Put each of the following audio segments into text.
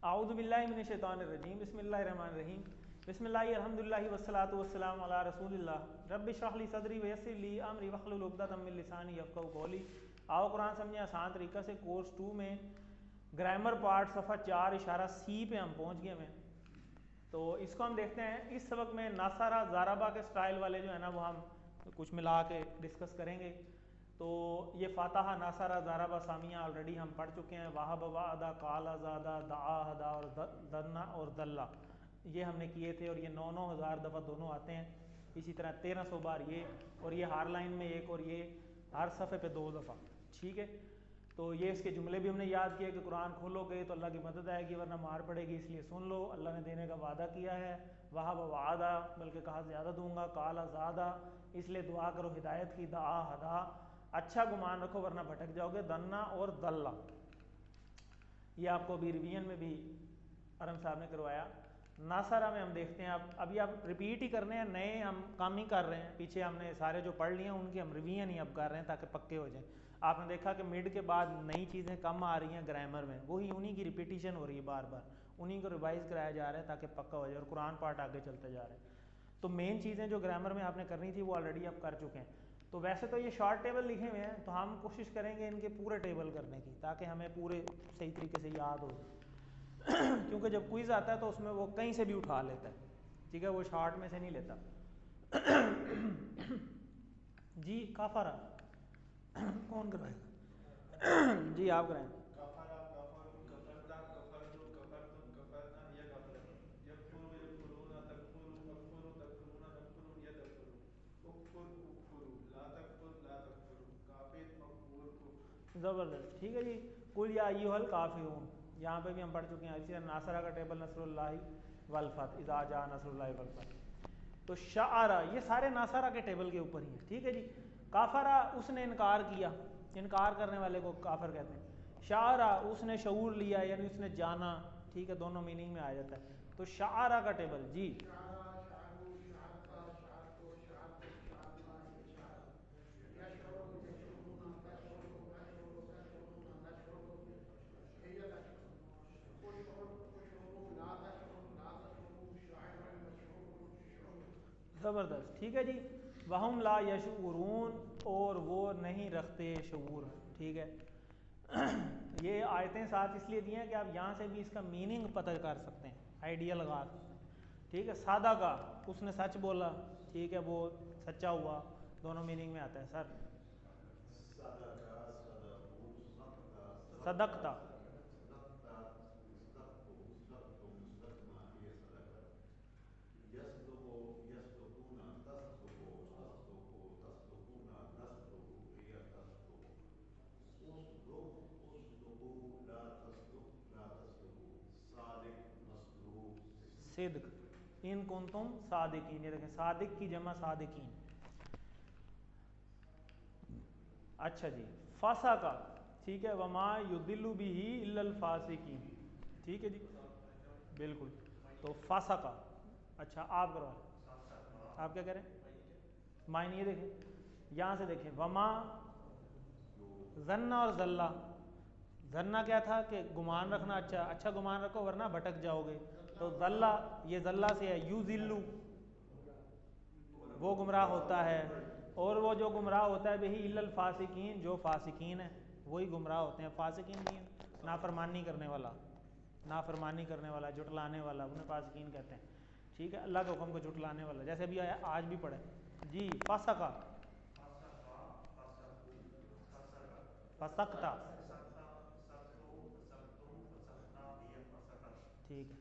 اعوذ باللہ من الشیطان الرجیم بسم اللہ الرحمن الرحیم بسم اللہ الحمدللہ والصلاۃ والسلام علی رسول اللہ رب اشرح لی صدری ویسر لی امری واحلل عقدۃ من لسانی یفقہوا قولی۔ آؤ قرآن سمجھیں آسان طریقہ سے۔ کورس 2 میں گرامر پارٹ صفحہ 4 اشارہ سی پہ ہم پہنچ گئے ہیں، تو اس کو ہم دیکھتے ہیں۔ اس سبق میں ناصرہ ضربہ کے سٹائل والے جو ہے نا وہ ہم کچھ ملا کے ڈسکس کریں گے۔ تو یہ فاتحہ، ناصرہ، ضربہ، سامیہ آلریڈی ہم پڑھ چکے ہیں۔ وہب، وعدہ، قال، زادہ، دعا، ہدا اور دنا اور دلہ یہ ہم نے کیے تھے، اور یہ 9,000 دفعہ دونوں آتے ہیں۔ اسی طرح 1300 بار یہ، اور یہ ہر لائن میں ایک، اور یہ ہر صفحے پہ 2 دفعہ، ٹھیک ہے۔ تو یہ اس کے جملے بھی ہم نے یاد کیے کہ قرآن کھولو گے تو اللہ کی مدد آئے گی ورنہ مار پڑے گی، اس لیے سن لو، اللہ نے دینے کا وعدہ کیا ہے۔ وہب، وعدہ بلکہ کہا زیادہ دوں گا، قال، زادہ اس لیے دعا کرو ہدایت کی، دعا، ہدا اچھا گمان رکھو ورنہ بھٹک جاؤ گے، دنا اور دلہ یہ آپ کو ابھی ریویژن میں بھی ارم صاحب نے کروایا۔ ناصرہ میں ہم دیکھتے ہیں، ابھی آپ ریپیٹ ہی کرنے ہیں، نئے ہم کام ہی کر رہے ہیں، پیچھے ہم نے سارے جو پڑھ لیے ہیں ان کی ہم ریویژن ہی اب کر رہے ہیں تاکہ پکے ہو جائیں۔ آپ نے دیکھا کہ مڈ کے بعد نئی چیزیں کم آ رہی ہیں گرامر میں، وہی انہی کی ریپیٹیشن ہو رہی ہے بار بار، انہی کو ریوائز کرایا جا رہا ہے تاکہ پکا ہو جائے، اور قرآن پارٹ آگے چلتے جا رہے ہیں۔ تو مین چیزیں جو گرامر میں آپ نے کرنی تھی وہ آلریڈی آپ کر چکے ہیں۔ تو ویسے تو یہ شارٹ ٹیبل لکھے ہوئے ہیں، تو ہم کوشش کریں گے ان کے پورے ٹیبل کرنے کی تاکہ ہمیں پورے صحیح طریقے سے یاد ہو کیونکہ جب کوئز آتا ہے تو اس میں وہ کہیں سے بھی اٹھا لیتا ہے، ٹھیک ہے، وہ شارٹ میں سے نہیں لیتا۔ جی کافرہ کون کرائے گا؟ جی آپ کرائیں۔ کفرا، کفرو، کفرتا، کفرتو، کفرتم، کفرنا، یکفرن، یکفرو، یکفرون، تکفرو، اکفرو، تکفرون، نکفرون، یکفرو، اکفر، اکفرو، لا تکفر، لا تکفرو، کافر، مکفور، کفر۔ زبردست، ٹھیک ہے جی۔ قل یا ایھا الکافرون یہاں پہ بھی ہم پڑھ چکے ہیں۔ اسی طرح ناصرہ کا ٹیبل نصر اللہ والفتح، اذا جاء نصر اللہ والفتح۔ تو شعرا یہ سارے ناصرہ کے ٹیبل کے اوپر ہی ہیں، ٹھیک ہے جی۔ کافرہ اس نے انکار کیا، انکار کرنے والے کو کافر کہتے ہیں۔ شعرا اس نے شعور لیا یعنی اس نے جانا، ٹھیک ہے، دونوں میننگ میں آ جاتا ہے۔ تو شعرا کا ٹیبل جی شعرا، شعرو، شعرتا، شعرتو، شعرتم، شعرنا، یشعر، یشعرو، یشعرون، تشعرو، تشعرو، تشعرون، نشعرو، ہی تشعر، خشعر، خشعرو، لا تشعر، لا تشعرو، شعر، مشعور، شعور۔ زبردست، ٹھیک ہے جی۔ وہم لا یشعرون اور وہ نہیں رکھتے شعور، ٹھیک ہے۔ یہ آیتیں ساتھ اس لیے دی ہیں کہ آپ یہاں سے بھی اس کا میننگ پتہ کر سکتے ہیں، آئیڈیا لگا سکتے ہیں، ٹھیک ہے۔ سادہ کا اس نے سچ بولا، ٹھیک ہے، وہ سچا ہوا، دونوں میننگ میں آتا ہے سر۔ صدقہ، صدقو، صدقہ، صدقتا، صدقتا، صدقتو، صدقتم، صدقنا، یہ صدقہ۔ یصدقو، یصدقون، تصدقو، تصدقو، تصدقون، نصدق، ہی تصدق۔ اصدق، اصدقو، لا تصدق، لا تصدقو، صادق، مصدوق، صدق، ان کنتم صادقین، یہ دیکھیں صادق کی جمع صادقین۔ اچھا جی، فاسقہ، ٹھیک ہے، وما یضل بہ الا الفاسقین، ٹھیک ہے جی، بالکل۔ تو فاسقہ، اچھا آپ کرو، آپ کیا کریں، معنی یہ دیکھیں، یہاں سے دیکھیں، وما ظن اور ذلہ۔ ظنہ کیا تھا کہ گمان رکھنا، اچھا اچھا گمان رکھو ورنہ بھٹک جاؤ گے، تو ذلہ یہ ذلہ سے ہے، یذلو وہ گمراہ ہوتا ہے، اور وہ جو گمراہ ہوتا ہے بہی الا الفاسقین جو فاسقین ہیں وہی گمراہ ہوتے ہیں، فاسقین نہیں ہیں نافرمانی کرنے والا، نافرمانی کرنے والا، جھٹلانے والا، انہیں فاسقین کہتے ہیں، ٹھیک ہے، اللہ کے حکم کو جھٹلانے والا، جیسے ابھی آیا آج بھی پڑھے جی۔ فاسقہ، فسقتا، ٹھیک ہے،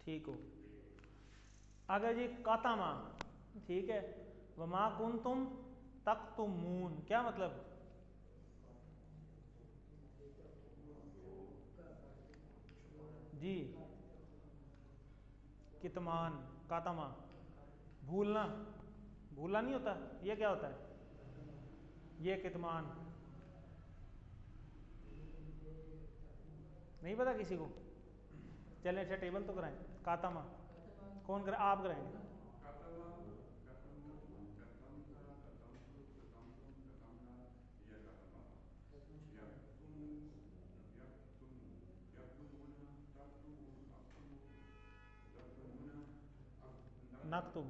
ٹھیک ہو۔ اگر جی قاتمہ، ٹھیک ہے، وما کنتم تکتمون کیا مطلب، جی کتمان، قاتمہ بھولنا، بھولنا نہیں ہوتا، یہ کیا ہوتا ہے، یہ کتمان، نہیں پتا کسی کو، چلیں اچھا ٹیبل تو کرائیں، قاتمہ کون کرے؟ آپ کرائیں گے. کتبہ کتبو کتمتا کتمتو کتمتم کتمنا یا کتبہ یکتمو یکتمو یکتمونا تکتبو اکتبو تکتبونا نکتب.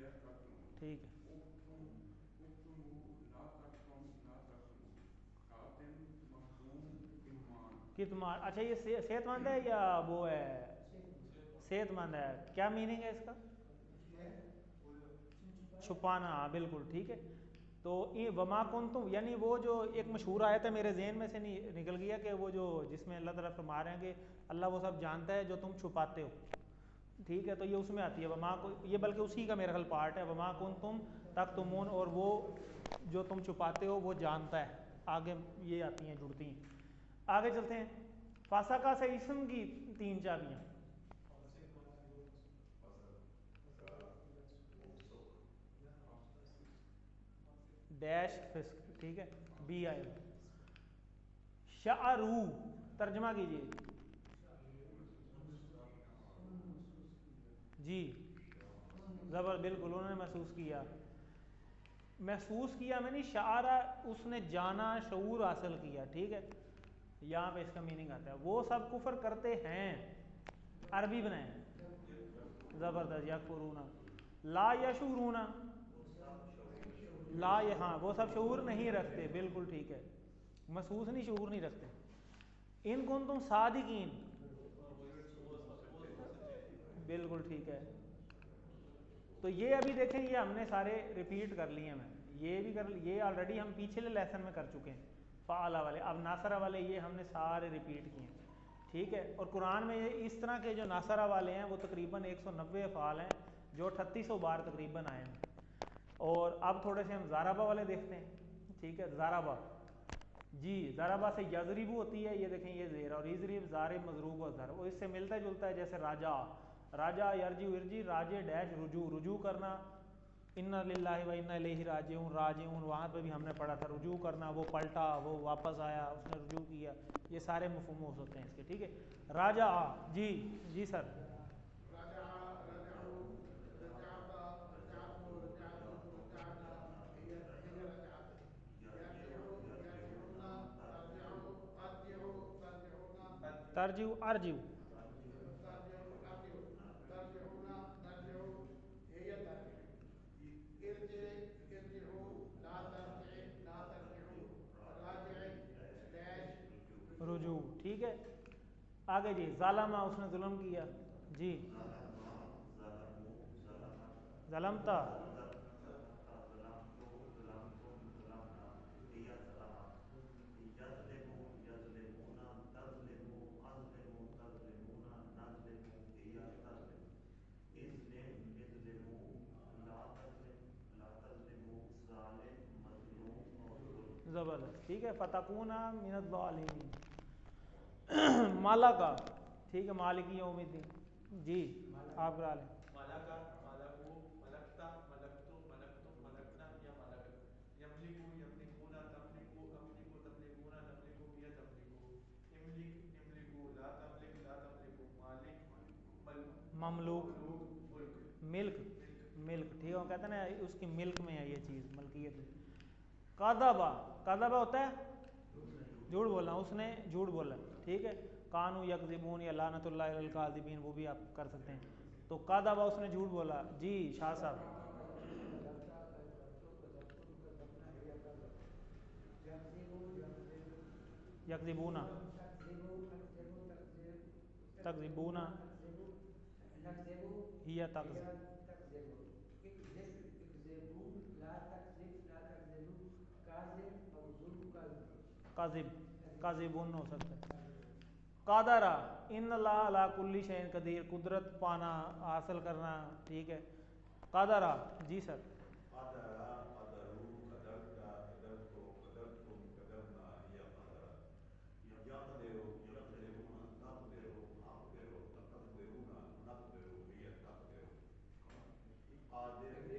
یا تکتبو ٹھیک ہے. اکتم اکتمو لا تکتم لا تکتمو کاتم مختوم کتمان. کتمان. اچھا یہ صحت مند ہے یا وہ ہے؟ صحت مند ہے. کیا میننگ ہے اس کا؟ چھپانا. بالکل ٹھیک ہے. تو وما کنتم یعنی وہ جو ایک مشہور آیت ہے میرے ذہن میں سے نہیں نکل گیا کہ وہ جو جس میں اللہ تعالیٰ فرما رہے ہیں کہ اللہ وہ سب جانتا ہے جو تم چھپاتے ہو. ٹھیک ہے. تو یہ اس میں آتی ہے وما کو، یہ بلکہ اسی کا میرا خیال پارٹ ہے. وما کنتم تکتمون، اور وہ جو تم چھپاتے ہو وہ جانتا ہے. آگے یہ آتی ہیں جڑتی ہیں. آگے چلتے ہیں. فاسقہ سے اسم کی 3 چابیاں. ڈیش فسق. ٹھیک ہے. بی آئے گا. شعرو ترجمہ کیجئے. جی زبر. بالکل انہوں نے محسوس کیا. محسوس کیا میں نہیں، شعرا اس نے جانا، شعور حاصل کیا. ٹھیک ہے. یہاں پہ اس کا میننگ آتا ہے وہ سب کفر کرتے ہیں. عربی بنائیں. زبردست. یکفرون. لا یشعرون. لا ہاں وہ سب شعور نہیں رکھتے. بالکل ٹھیک ہے. محسوس نہیں، شعور نہیں رکھتے. ان کنتم صادقین. بالکل ٹھیک ہے. تو یہ ابھی دیکھیں یہ ہم نے سارے ریپیٹ کر لیے ہیں. یہ بھی یہ آلریڈی ہم پچھلے لیسن میں کر چکے ہیں. فعلہ والے، اب ناصرہ والے یہ ہم نے سارے ریپیٹ کیے ہیں. ٹھیک ہے. اور قرآن میں اس طرح کے جو ناصرہ والے ہیں وہ تقریباً 190 افعال ہیں جو 3800 بار تقریباً آئے ہیں. اور اب تھوڑے سے ہم ضربہ والے دیکھتے ہیں. ٹھیک ہے. ضربہ. جی ضربہ سے یضرب ہوتی ہے. یہ دیکھیں یہ زیر، اور یضرب ضارب مضروب اور ضرب. اور اس سے ملتا جلتا ہے جیسے راجع. راجع یرجع ارجی. راجع ڈیش رجوع. رجوع کرنا. انا للہ و انا الیہ راجعون. راجعون وہاں پہ بھی ہم نے پڑھا تھا. رجوع کرنا، وہ پلٹا، وہ واپس آیا، اس نے رجوع کیا. یہ سارے مفہوم ہو سکتے ہیں اس کے. ٹھیک ہے. راجع. جی جی سر. رجع رجعوا رجعت رجعت رجعت رجعنا هي رجعت. يرجعوا يرجعون ترجعوا ارجعوا ترجعون ترجیع ارجیو. ترجعوا ارجعوا ترجعون نرجعوا هي ترجع. ارجع ارجعوا لا ترجع لا ترجعوا راجع داش رجوع. ٹھیک ہے. آگے جی. ظالمہ اس نے ظلم کیا. جی. ظلمتا. زبردست. ٹھیک ہے. فتکون من الظالمین. مالکا. ٹھیک ہے. مالکی یوم الدین. جی آپ کرا لیں. ملکا ملکو ملکتا ملکتو ملکتم ملکنا یا ملکت. یملکو یملکون تملکو املکو تملکون نملکو یا تملکو. املک املکو لا تملک لا تملکو. مالک مملوک. مملوک ملک ملک. ملک. ملک. ٹھیک ہے. وہ کہتے ہیں نا اس کی ملک میں ہے یہ چیز، ملکیت میں. کذبہ. کذبہ ہوتا ہے جھوٹ بولنا. اس نے جھوٹ بولا. ٹھیک ہے. کانوا یکذبون یا لعنت اللہ علی الکاذبین، وہ بھی آپ کر سکتے ہیں. تو کذبہ اس نے جھوٹ بولا. جی شاہ صاحب. یکذبون. تکذبون. ہی تکذب. کاذب. کاذبون ہو سکتا ہے. قادر. ان اللہ علی کل شیء قدیر. قدرت پانا، حاصل کرنا. ٹھیک ہے. قادر. جی سر.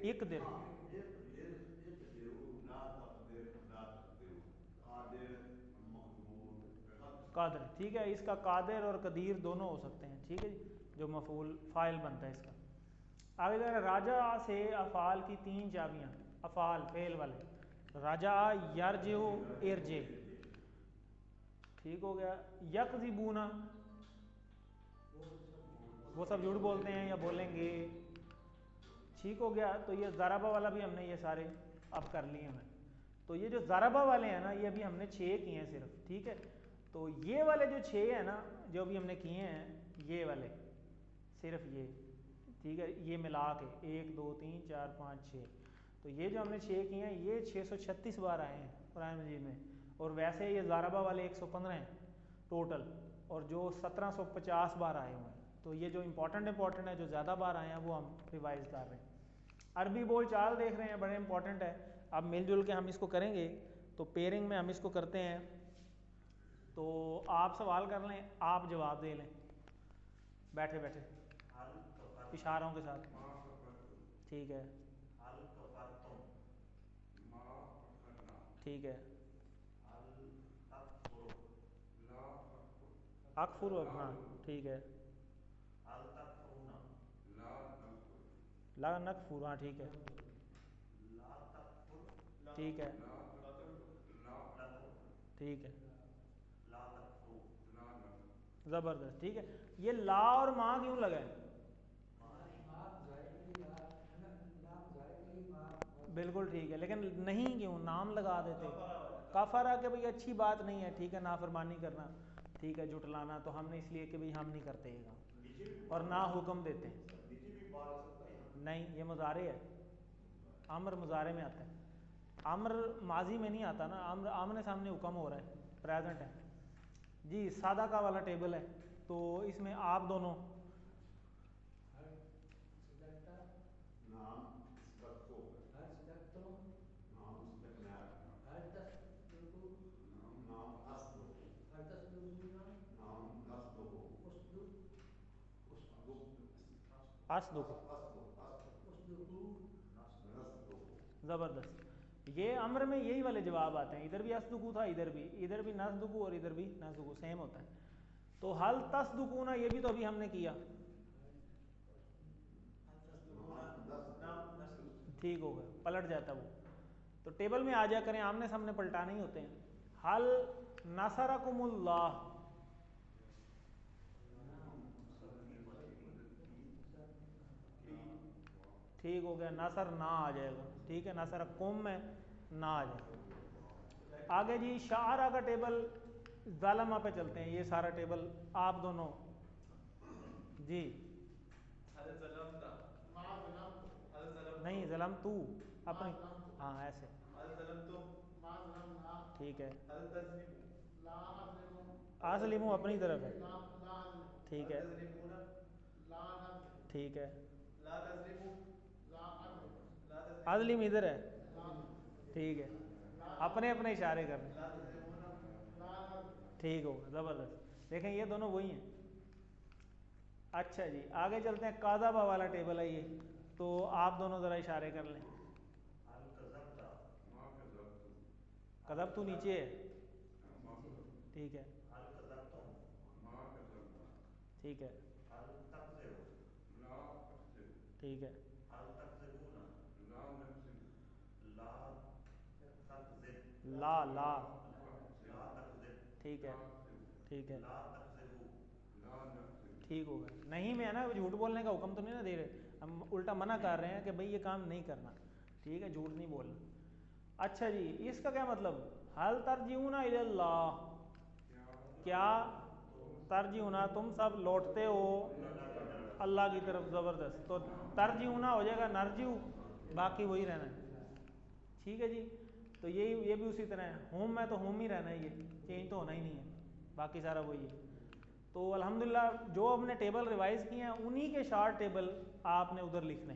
اقدر. قادر. ٹھیک ہے. اس کا قادر اور قدیر دونوں ہو سکتے ہیں. ٹھیک ہے جی. جو مفعول فاعل بنتا ہے اس کا. آگے کہہ رہے ہیں راجع سے افعال کی 3 چابیاں، افعال فعل والے، راجع، یرجع، ارجع، ٹھیک ہو گیا۔ یکذبون، وہ سب جھوٹ بولتے ہیں یا بولیں گے، ٹھیک ہو گیا۔ تو یہ ضربہ والا بھی ہم نے یہ سارے اب کر لیے ہیں۔ تو یہ جو ضربہ والے ہیں نا یہ ابھی ہم نے 6 کیے ہیں صرف، ٹھیک ہے۔ تو یہ والے جو 6 ہیں نا جو ابھی ہم نے کیے ہیں یہ والے، صرف یہ، ٹھیک ہے، یہ ملا کے 1 2 3 4 5 6، تو یہ جو ہم نے 6 کیے ہیں یہ 636 بار آئے ہیں قرآن مجید میں، اور ویسے یہ ضربہ والے 115 ہیں ٹوٹل، اور جو 1750 بار آئے ہوئے ہیں۔ تو یہ جو امپورٹنٹ ہے جو زیادہ بار آئے ہیں وہ ہم ریوائز کر رہے ہیں۔ عربی بول چال دیکھ رہے ہیں، بڑے امپورٹنٹ ہے، اب مل جل کے ہم اس کو کریں گے۔ تو پیرنگ میں ہم اس کو کرتے ہیں، تو آپ سوال کر لیں، آپ جواب دے لیں بیٹھے بیٹھے اشاروں کے ساتھ، ما کفرتم، ٹھیک ہے، حل کفرتم، ما کفرنا، ٹھیک ہے، حل تکفر، لا تکفر، اکفر و ہاں ٹھیک ہے، حل تکفرون، لا نکفر، لا نکفر ہاں ٹھیک ہے، لا تکفر، ٹھیک ہے، لا تکفر، لا لکفر، ٹھیک ہے، لا تکفرو، لا نکفر، زبردست، ٹھیک ہے۔ یہ لا اور ماں کیوں لگائے؟ بالکل ٹھیک ہے، لیکن نہیں کیوں نام لگا دیتے؟ کافرہ کہ بھئی اچھی بات نہیں ہے، ٹھیک ہے، نافرمانی کرنا، ٹھیک ہے، جھٹلانا، تو ہم نے اس لیے کہ بھئی ہم نہیں کرتے یہ کام، اور نہ حکم دیتے ہیں۔ نیچے بھی بار آ سکتا ہے یہاں؟ نہیں، یہ مضارع ہے، امر مضارع میں آتا ہے، امر ماضی میں نہیں آتا نا، امر آمنے سامنے حکم ہو رہا ہے، پریزنٹ ہے۔ جی سادہ کا والا ٹیبل ہے، تو اس میں آپ دونوں نام صدق کو، نام صدق نیا، نام اصل کو، نام نصد کو، اصدق، نصد کو، زبردست۔ یہ امر میں یہی والے جواب آتے ہیں، ادھر بھی اصدقو تھا، ادھر بھی نصدقو، اور ادھر بھی نصدقو، سیم ہوتا ہے۔ تو حل تصدقون یہ بھی تو ابھی ہم نے کیا، ٹھیک ہو گیا، پلٹ جاتا وہ، تو ٹیبل میں آ جا کریں، آمنے سامنے پلٹانے ہی ہوتے ہیں۔ حل نصرکم اللہ، ٹھیک ہو گیا، نصر نہ آ جائے گا، ٹھیک ہے، نصرکم میں نہ آ جائے گا۔ آگے جی شعرا کا ٹیبل، ظالمہ پہ چلتے ہیں، یہ سارا ٹیبل آپ دونوں، جی نہیں ظلم تو اپنی، ہاں ایسے، ٹھیک ہے، اظلمو اپنی طرف ہے، ٹھیک ہے، ٹھیک ہے، اظلم ادھر ہے، ٹھیک ہے، اپنے اپنے اشارے کر رہے ہیں، ٹھیک ہوگا، زبردست، دیکھیں یہ دونوں وہی ہیں۔ اچھا جی آگے چلتے ہیں، کاذبہ والا ٹیبل ہے یہ، تو آپ دونوں ذرا اشارے کر لیں۔ حل کذبتا، ما کذبتم، کذب تو نیچے ہے، ما کذبتم، ٹھیک ہے، حل کذبتم، ما کذبنا، ٹھیک ہے، حل تکذب، لا اکذب، ٹھیک ہے، حل تکذبون، لا نکذب، لا تکذب، لا لا، لا اکذب، تکذب، ٹھیک ہے، لا اکذب، ٹھیک ہے، لا تکذبو، لا نکذب، ٹھیک ہوگا، نہیں میں نا جھوٹ بولنے کا حکم تو نہیں نا دے رہے، ہم الٹا منع کر رہے ہیں کہ بھئی یہ کام نہیں کرنا، ٹھیک ہے، جھوٹ نہیں بولنا۔ اچھا جی اس کا کیا مطلب، حل ترجعون الی اللہ، کیا ترجعون تم سب لوٹتے ہو اللہ کی طرف، زبردست، تو ترجعون ہو جائے گا نرجو، باقی وہی رہنا ہے، ٹھیک ہے جی۔ تو یہ بھی اسی طرح ہے، ہوم میں تو ہوم ہی رہنا ہے، یہ چینج تو ہونا ہی نہیں ہے، باقی سارا وہی ہے۔ تو الحمدللہ جو ہم نے ٹیبل ریوائز کیے ہیں انہی کے شارٹ ٹیبل آپ نے ادھر لکھنے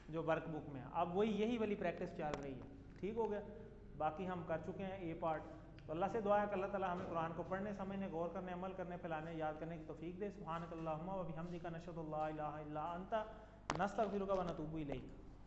جو ورک بک میں، اب وہی یہی والی پریکٹس چل رہی ہے، ٹھیک ہو گیا، باقی ہم کر چکے ہیں یہ پارٹ۔ تو اللہ سے دعا ہے کہ اللہ تعالیٰ ہمیں قرآن کو پڑھنے، سمجھنے، غور کرنے، عمل کرنے، پھیلانے، یاد کرنے کی توفیق دے۔ سبحانک اللہم و بحمدک، نشہد ان لا الہ الا انت، نستغفرک و نتوب الیک۔